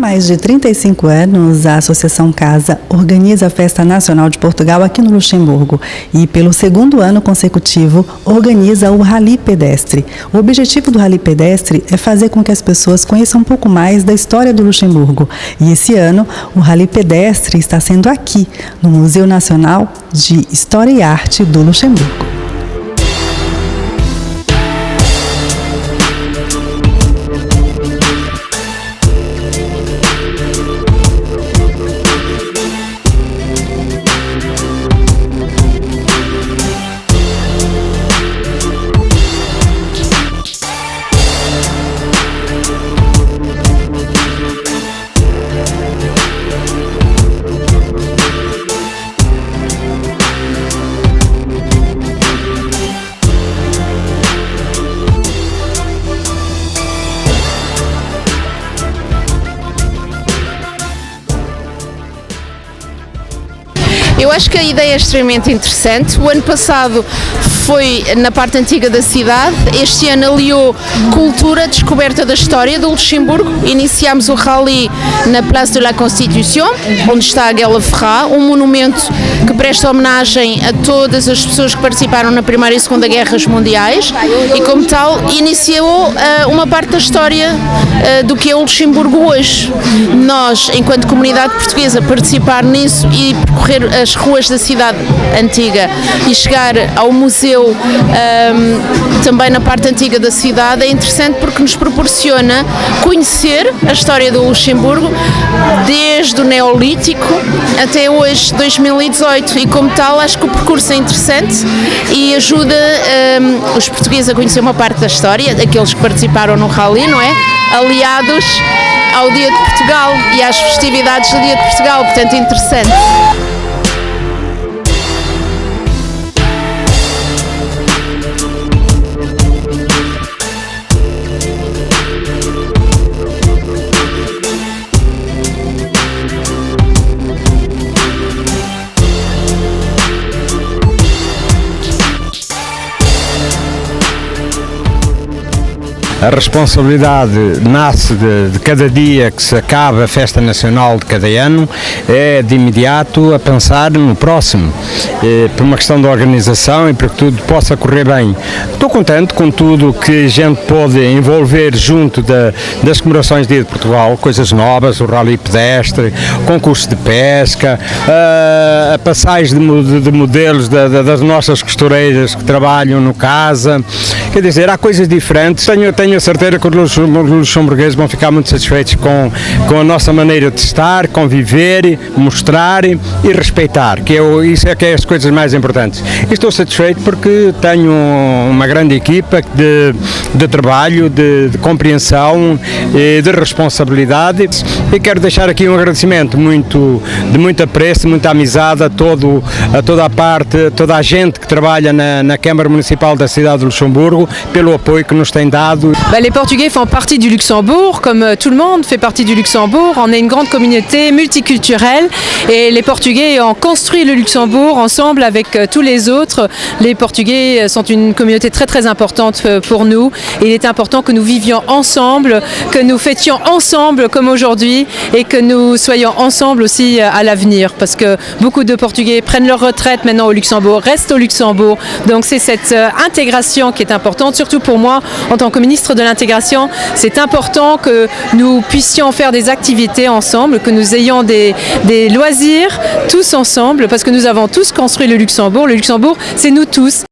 mais de 35 anos, a Associação Casa organiza a Festa Nacional de Portugal aqui no Luxemburgo e, pelo segundo ano consecutivo, organiza o Rally Pedestre. O objetivo do Rally Pedestre é fazer com que as pessoas conheçam um pouco mais da história do Luxemburgo. E esse ano, o Rally Pedestre está sendo aqui, no Museu Nacional de História e Arte do Luxemburgo. Eu acho que a ideia é extremamente interessante. O ano passado foi na parte antiga da cidade, este ano aliou cultura, descoberta da história do Luxemburgo. Iniciámos o rally na Place de la Constitution, onde está a Guerra Ferrat, um monumento que presta homenagem a todas as pessoas que participaram na Primeira e Segunda Guerras Mundiais e, como tal, iniciou uma parte da história do que é o Luxemburgo hoje. Nós, enquanto comunidade portuguesa, participar nisso e percorrer as ruas da cidade antiga e chegar ao museu também na parte antiga da cidade é interessante porque nos proporciona conhecer a história do Luxemburgo desde o Neolítico até hoje, 2018, e como tal acho que o percurso é interessante e ajuda os portugueses a conhecer uma parte da história, aqueles que participaram no rally, não é? Aliados ao Dia de Portugal e às festividades do Dia de Portugal, portanto é interessante. A responsabilidade nasce de cada dia que se acaba a Festa Nacional de cada ano, é de imediato a pensar no próximo, por uma questão de organização e para que tudo possa correr bem. Estou contente com tudo que a gente pode envolver junto das comemorações do Dia de Portugal, coisas novas, o Rally Pedestre, concurso de pesca, a passagem de modelos das nossas costureiras que trabalham no casa, quer dizer, há coisas diferentes. Tenho a certeza que os luxemburgueses vão ficar muito satisfeitos com a nossa maneira de estar, conviver, mostrar e respeitar, isso é que é as coisas mais importantes. E estou satisfeito porque tenho uma grande equipa de trabalho, de compreensão e de responsabilidade, e quero deixar aqui um agradecimento de muito apreço, muita amizade a toda a gente que trabalha na Câmara Municipal da cidade de Luxemburgo, pelo apoio que nos tem dado. Les Portugais font partie du Luxembourg, comme tout le monde fait partie du Luxembourg. On est une grande communauté multiculturelle et les Portugais ont construit le Luxembourg ensemble avec tous les autres. Les Portugais sont une communauté très très importante pour nous. Il est important que nous vivions ensemble, que nous fêtions ensemble comme aujourd'hui et que nous soyons ensemble aussi à l'avenir, parce que beaucoup de Portugais prennent leur retraite maintenant au Luxembourg, restent au Luxembourg. Donc c'est cette intégration qui est importante, surtout pour moi en tant que ministre de l'intégration. C'est important que nous puissions faire des activités ensemble, que nous ayons des loisirs tous ensemble, parce que nous avons tous construit le Luxembourg. Le Luxembourg, c'est nous tous.